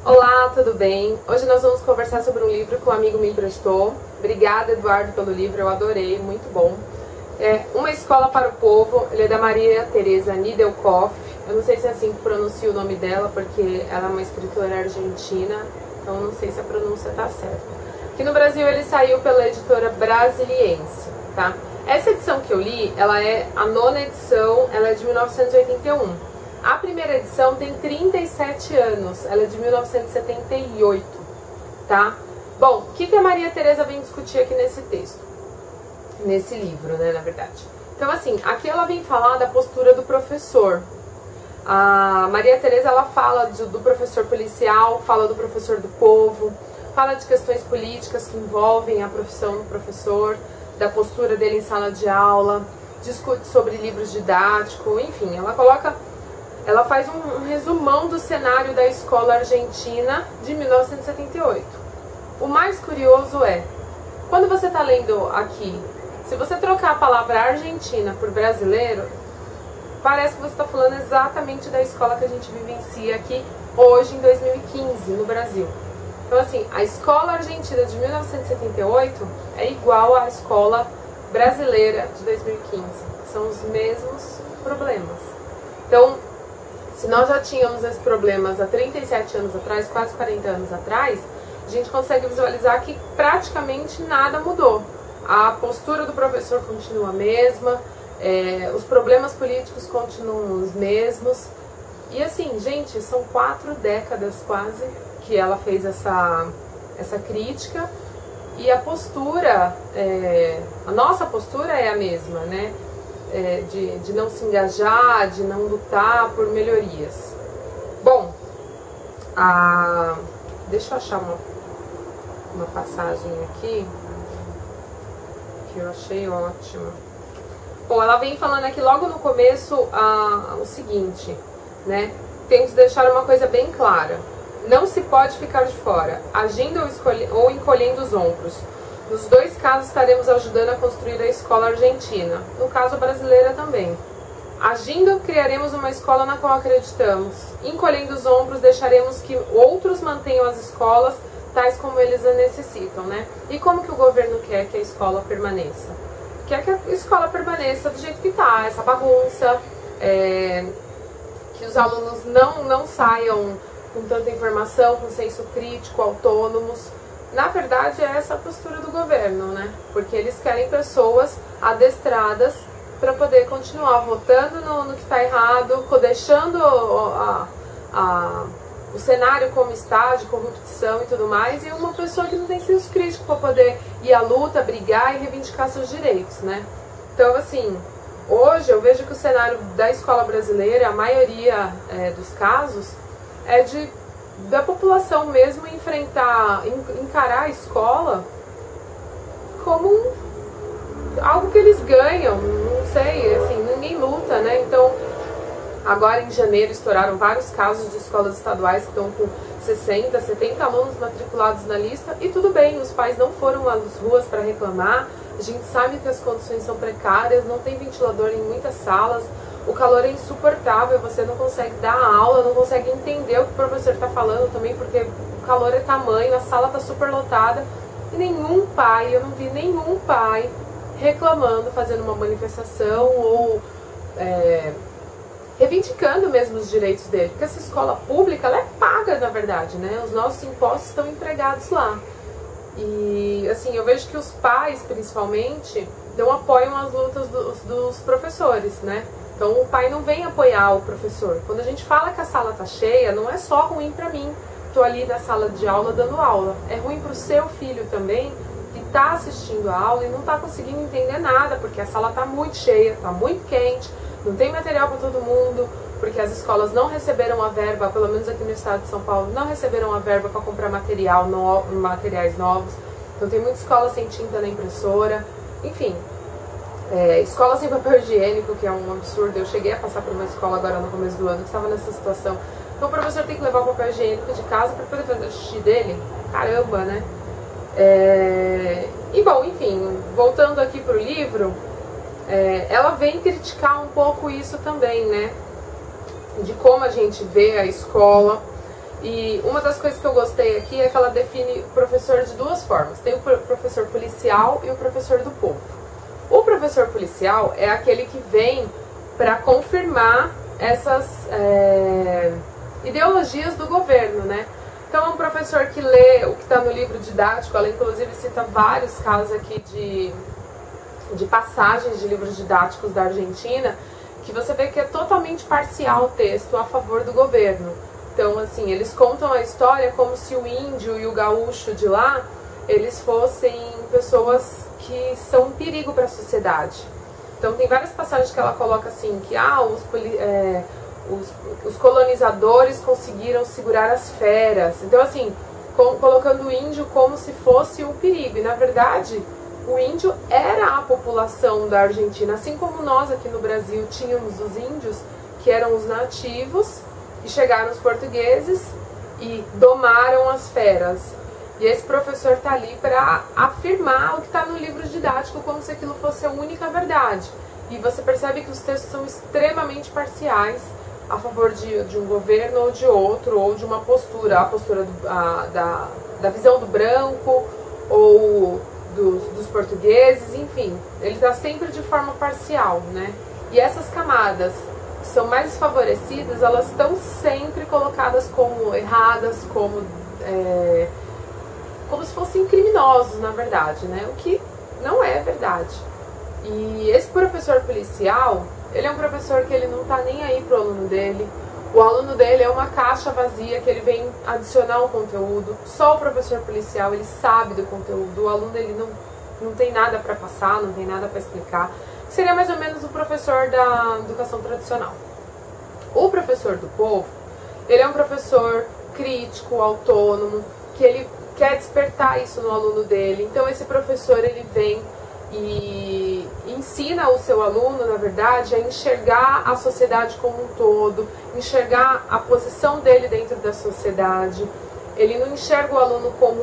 Olá, tudo bem? Hoje nós vamos conversar sobre um livro que um amigo me emprestou. Obrigada, Eduardo, pelo livro, eu adorei, muito bom. É Uma Escola para o Povo, ele é da Maria Teresa Niederkoff. Eu não sei se é assim que pronuncia o nome dela, porque ela é uma escritora argentina, então não sei se a pronúncia está certa. Aqui no Brasil ele saiu pela editora Brasiliense, tá? Essa edição que eu li, ela é a 9ª edição, ela é de 1981. A primeira edição tem 37 anos, ela é de 1978, tá? Bom, o que a Maria Teresa vem discutir aqui nesse texto? Nesse livro, né, na verdade. Então, assim, aqui ela vem falar da postura do professor. A Maria Teresa, ela fala do professor policial, fala do professor do povo, fala de questões políticas que envolvem a profissão do professor, da postura dele em sala de aula, discute sobre livros didáticos, enfim, ela faz um resumão do cenário da escola argentina de 1978. O mais curioso é, quando você está lendo aqui, se você trocar a palavra argentina por brasileiro, parece que você está falando exatamente da escola que a gente vivencia aqui hoje em 2015 no Brasil. Então assim, a escola argentina de 1978 é igual à escola brasileira de 2015. São os mesmos problemas. Então, se nós já tínhamos esses problemas há 37 anos atrás, quase 40 anos atrás, a gente consegue visualizar que praticamente nada mudou. A postura do professor continua a mesma, os problemas políticos continuam os mesmos. E assim, gente, são 4 décadas quase que ela fez essa crítica, e a postura, a nossa postura é a mesma, né? De não se engajar, de não lutar por melhorias. Bom, deixa eu achar uma passagem aqui que eu achei ótima. Bom, ela vem falando aqui logo no começo o seguinte, né? Temos que deixar uma coisa bem clara. Não se pode ficar de fora, agindo ou encolhendo os ombros. Nos 2 casos estaremos ajudando a construir a escola argentina, no caso brasileira também. Agindo, criaremos uma escola na qual acreditamos. Encolhendo os ombros, deixaremos que outros mantenham as escolas tais como eles a necessitam, né? E como que o governo quer que a escola permaneça? Quer que a escola permaneça do jeito que está, essa bagunça, que os alunos não saiam com tanta informação, com senso crítico, autônomos. Na verdade, é essa a postura do governo, né? Porque eles querem pessoas adestradas para poder continuar votando no que está errado, deixando o cenário como está, de corrupção e tudo mais, e uma pessoa que não tem senso crítico para poder ir à luta, brigar e reivindicar seus direitos, né? Então, assim, hoje eu vejo que o cenário da escola brasileira, a maioria dos casos, é da população mesmo encarar a escola como algo que eles ganham, não sei, assim, ninguém luta, né? Então, agora em janeiro estouraram vários casos de escolas estaduais que estão com 60, 70 alunos matriculados na lista, e tudo bem, os pais não foram às ruas para reclamar, a gente sabe que as condições são precárias, não tem ventilador em muitas salas, o calor é insuportável, você não consegue dar aula, não consegue entender o que o professor está falando também, porque o calor é tamanho, a sala está super lotada, e nenhum pai, eu não vi nenhum pai reclamando, fazendo uma manifestação ou reivindicando mesmo os direitos dele, porque essa escola pública, ela é paga, na verdade, né? Os nossos impostos estão empregados lá. E, assim, eu vejo que os pais, principalmente, não apoiam as lutas dos professores, né? Então o pai não vem apoiar o professor. Quando a gente fala que a sala tá cheia, não é só ruim pra mim, tô ali na sala de aula dando aula. É ruim pro seu filho também, que tá assistindo a aula e não tá conseguindo entender nada, porque a sala tá muito cheia, tá muito quente, não tem material para todo mundo, porque as escolas não receberam a verba, pelo menos aqui no estado de São Paulo, não receberam a verba para comprar materiais novos. Então tem muita escola sem tinta na impressora, enfim. Escola sem papel higiênico, que é um absurdo. Eu cheguei a passar por uma escola agora no começo do ano que estava nessa situação. Então o professor tem que levar o papel higiênico de casa para poder fazer o xixi dele. Caramba, né? E bom, enfim, voltando aqui pro livro, ela vem criticar um pouco isso também, né? De como a gente vê a escola. E uma das coisas que eu gostei aqui é que ela define o professor de duas formas. Tem o professor policial e o professor do povo. O professor policial é aquele que vem para confirmar essas ideologias do governo, né? Então é um professor que lê o que está no livro didático. Ela inclusive cita vários casos aqui de passagens de livros didáticos da Argentina, que você vê que é totalmente parcial o texto a favor do governo. Então, assim, eles contam a história como se o índio e o gaúcho de lá, eles fossem pessoas que são um perigo para a sociedade. Então, tem várias passagens que ela coloca assim, que os colonizadores conseguiram segurar as feras. Então, assim, colocando o índio como se fosse um perigo. E, na verdade, o índio era a população da Argentina. Assim como nós aqui no Brasil tínhamos os índios, que eram os nativos, e chegaram os portugueses e domaram as feras. E esse professor está ali para afirmar o que está no livro didático como se aquilo fosse a única verdade. E você percebe que os textos são extremamente parciais a favor de um governo ou de outro, ou de uma postura, a postura da visão do branco ou dos portugueses, enfim. Ele está sempre de forma parcial, né? E essas camadas que são mais desfavorecidas, elas estão sempre colocadas como erradas, como se fossem criminosos, na verdade, né? O que não é verdade. E esse professor policial, ele é um professor que ele não tá nem aí pro aluno dele. O aluno dele é uma caixa vazia que ele vem adicionar um conteúdo. Só o professor policial, ele sabe do conteúdo. O aluno, ele não tem nada para passar, não tem nada para explicar. Seria mais ou menos o professor da educação tradicional. O professor do povo, ele é um professor crítico, autônomo, que ele quer despertar isso no aluno dele. Então esse professor, ele vem e ensina o seu aluno, na verdade, a enxergar a sociedade como um todo, enxergar a posição dele dentro da sociedade. Ele não enxerga o aluno como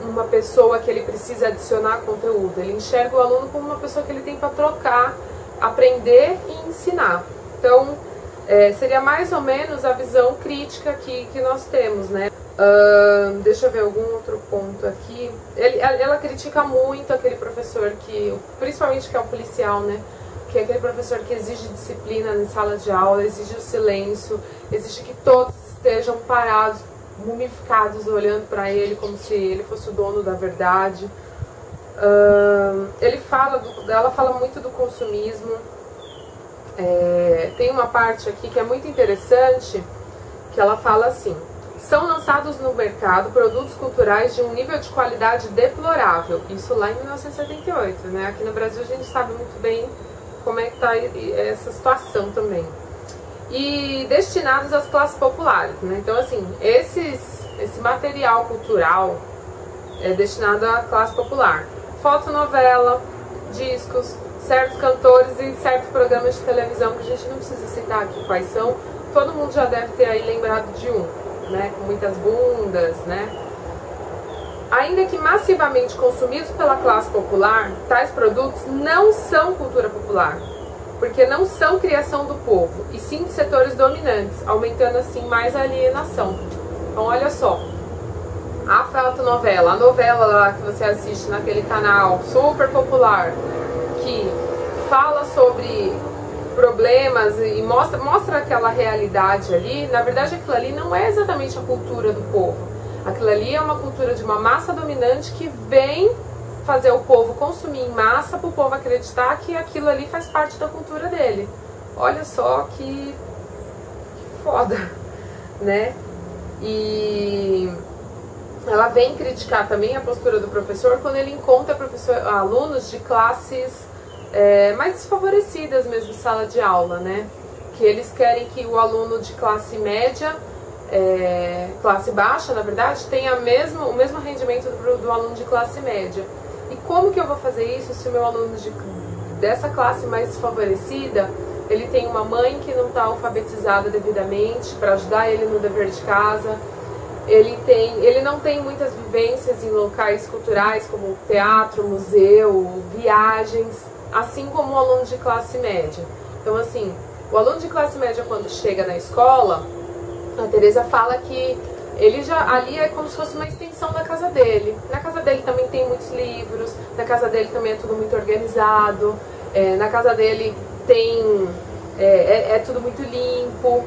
uma pessoa que ele precisa adicionar conteúdo. Ele enxerga o aluno como uma pessoa que ele tem para trocar, aprender e ensinar. Então, seria mais ou menos a visão crítica que nós temos, né? Deixa eu ver algum outro ponto aqui. Ela critica muito aquele professor que, principalmente que é um policial, né? Que é aquele professor que exige disciplina na sala de aula, exige o silêncio, exige que todos estejam parados, mumificados, olhando para ele como se ele fosse o dono da verdade. Ela fala muito do consumismo. Tem uma parte aqui que é muito interessante, que ela fala assim: são lançados no mercado produtos culturais de um nível de qualidade deplorável. Isso lá em 1978, né? Aqui no Brasil a gente sabe muito bem como é que está essa situação também. E destinados às classes populares, né? Então, assim, esse material cultural é destinado à classe popular. Fotonovela, discos, certos cantores e certos programas de televisão que a gente não precisa citar aqui quais são. Todo mundo já deve ter aí lembrado de um, né? Com muitas bundas, né? Ainda que massivamente consumidos pela classe popular, tais produtos não são cultura popular, porque não são criação do povo, e sim de setores dominantes, aumentando assim mais a alienação. Então olha só, a fotonovela, a novela lá que você assiste naquele canal super popular, que fala sobre problemas e mostra aquela realidade ali, na verdade aquilo ali não é exatamente a cultura do povo. Aquilo ali é uma cultura de uma massa dominante que vem fazer o povo consumir em massa para o povo acreditar que aquilo ali faz parte da cultura dele. Olha só que foda, né? E ela vem criticar também a postura do professor quando ele encontra alunos de classes mais desfavorecidas mesmo, sala de aula, né? Que eles querem que o aluno de classe média, classe baixa, na verdade, tenha o mesmo rendimento do aluno de classe média. E como que eu vou fazer isso se o meu aluno dessa classe mais desfavorecida, ele tem uma mãe que não está alfabetizada devidamente para ajudar ele no dever de casa, ele não tem muitas vivências em locais culturais como teatro, museu, viagens, assim como o aluno de classe média. Então, assim, o aluno de classe média, quando chega na escola, a Teresa fala que ele já ali é como se fosse uma extensão da casa dele. Na casa dele também tem muitos livros, na casa dele também é tudo muito organizado, na casa dele tem é tudo muito limpo.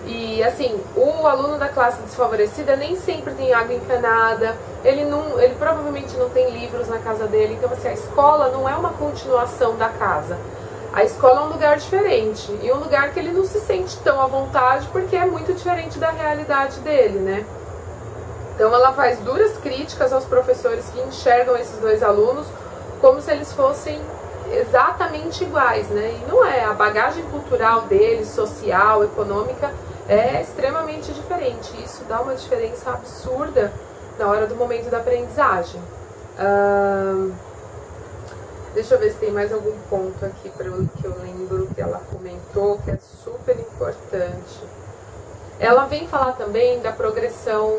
E assim, o aluno da classe desfavorecida nem sempre tem água encanada, ele provavelmente não tem livros na casa dele, então assim, a escola não é uma continuação da casa. A escola é um lugar diferente, e um lugar que ele não se sente tão à vontade, porque é muito diferente da realidade dele, né? Então ela faz duras críticas aos professores que enxergam esses dois alunos como se eles fossem exatamente iguais, né? E não é, a bagagem cultural deles, social, econômica, é extremamente diferente. Isso dá uma diferença absurda na hora do momento da aprendizagem. Deixa eu ver se tem mais algum ponto aqui que eu lembro que ela comentou, que é super importante. Ela vem falar também da progressão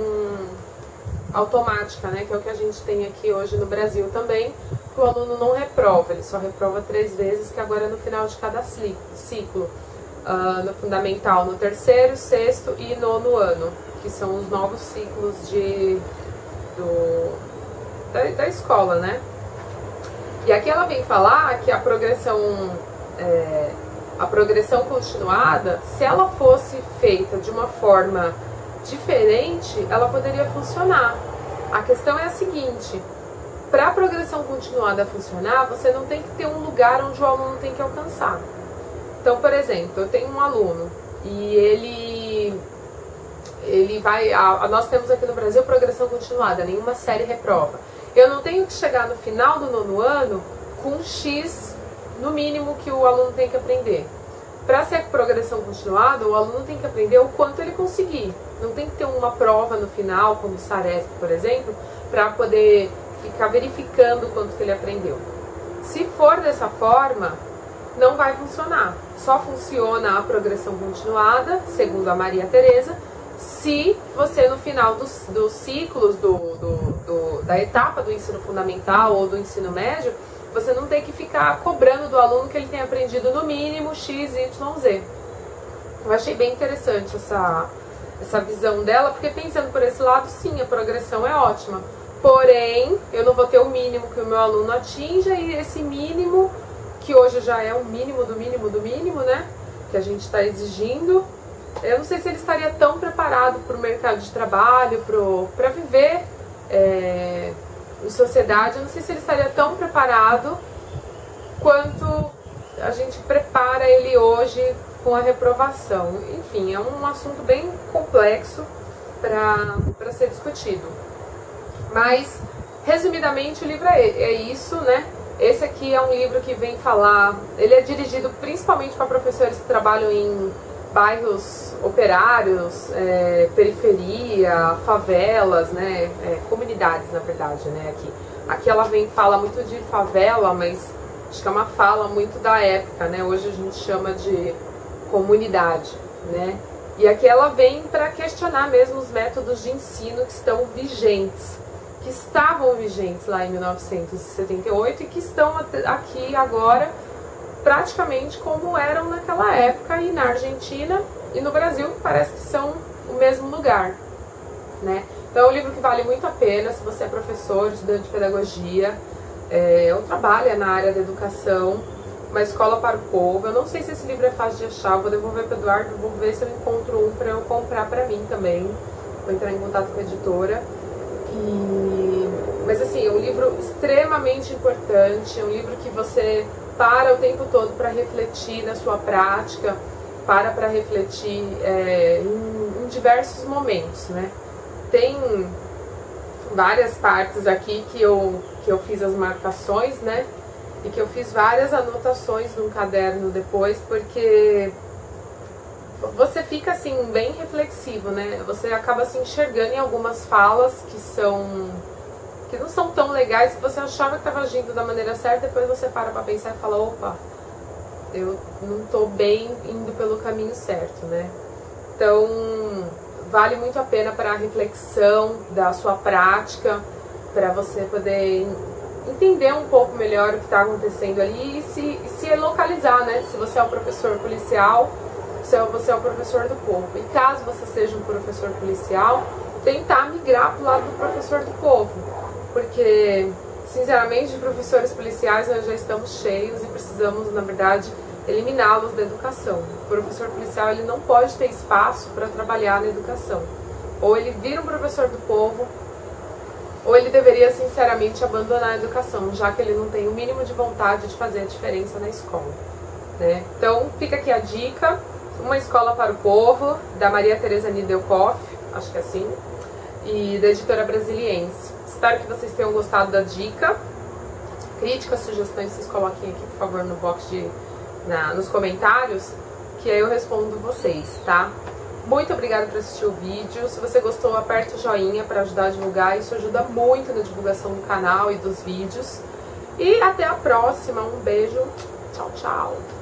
automática, né, que é o que a gente tem aqui hoje no Brasil também, que o aluno não reprova, ele só reprova 3 vezes, que agora é no final de cada ciclo. No fundamental, no 3º, 6º e 9º ano, que são os novos ciclos da escola, né? E aqui ela vem falar que a progressão continuada, se ela fosse feita de uma forma diferente, ela poderia funcionar. A questão é a seguinte: para a progressão continuada funcionar, você não tem que ter um lugar onde o aluno tem que alcançar. Então, por exemplo, eu tenho um aluno e ele vai... Nós temos aqui no Brasil progressão continuada, nenhuma série reprova. Eu não tenho que chegar no final do 9º ano com um X no mínimo que o aluno tem que aprender. Para ser progressão continuada, o aluno tem que aprender o quanto ele conseguir. Não tem que ter uma prova no final, como o Saresp, por exemplo, para poder ficar verificando o quanto que ele aprendeu. Se for dessa forma, não vai funcionar. Só funciona a progressão continuada, segundo a Maria Tereza, se você no final dos ciclos da etapa do ensino fundamental ou do ensino médio, você não tem que ficar cobrando do aluno que ele tenha aprendido no mínimo X, Y, Z. Eu achei bem interessante essa visão dela, porque pensando por esse lado, sim, a progressão é ótima. Porém, eu não vou ter o mínimo que o meu aluno atinja, e esse mínimo, que hoje já é um mínimo do mínimo do mínimo, né, que a gente está exigindo, eu não sei se ele estaria tão preparado para o mercado de trabalho, para viver em sociedade. Eu não sei se ele estaria tão preparado quanto a gente prepara ele hoje com a reprovação. Enfim, é um assunto bem complexo para ser discutido. Mas, resumidamente, o livro é isso, né? Esse aqui é um livro que vem falar... Ele é dirigido principalmente para professores que trabalham em bairros operários, periferia, favelas, né? Comunidades, na verdade, né? Aqui ela fala muito de favela, mas acho que é uma fala muito da época, né? Hoje a gente chama de comunidade, né? E aqui ela vem para questionar mesmo os métodos de ensino que estão vigentes, que estavam vigentes lá em 1978 e que estão aqui agora praticamente como eram naquela época, e na Argentina e no Brasil parece que são o mesmo lugar, né? Então é um livro que vale muito a pena se você é professor, estudante de pedagogia, ou trabalha na área da educação. Uma Escola para o Povo. Eu não sei se esse livro é fácil de achar, eu vou devolver para o Eduardo, vou ver se eu encontro um para eu comprar para mim também. Vou entrar em contato com a editora. Mas assim, é um livro extremamente importante, é um livro que você para o tempo todo para refletir na sua prática, para refletir em diversos momentos, né? Tem várias partes aqui que eu fiz as marcações, né? E que eu fiz várias anotações num caderno depois, porque você fica assim bem reflexivo, né? Você acaba se enxergando em algumas falas que não são tão legais, que você achava que estava agindo da maneira certa, depois você para pensar e fala, opa, eu não estou bem indo pelo caminho certo, né? Então, vale muito a pena para a reflexão da sua prática, para você poder entender um pouco melhor o que está acontecendo ali e se localizar, né? Se você é um professor policial, se você é um professor do povo. E caso você seja um professor policial, tentar migrar para o lado do professor do povo, porque, sinceramente, de professores policiais nós já estamos cheios e precisamos, na verdade, eliminá-los da educação. O professor policial ele não pode ter espaço para trabalhar na educação. Ou ele vira um professor do povo, ou ele deveria, sinceramente, abandonar a educação, já que ele não tem o mínimo de vontade de fazer a diferença na escola, né? Então, fica aqui a dica, Uma Escola para o Povo, da Maria Tereza Nidelkoff, acho que é assim, e da editora Brasiliense. Espero que vocês tenham gostado da dica. Críticas, sugestões, vocês coloquem aqui, por favor, no box nos comentários, que aí eu respondo vocês, tá? Muito obrigada por assistir o vídeo. Se você gostou, aperta o joinha para ajudar a divulgar. Isso ajuda muito na divulgação do canal e dos vídeos. E até a próxima. Um beijo. Tchau, tchau.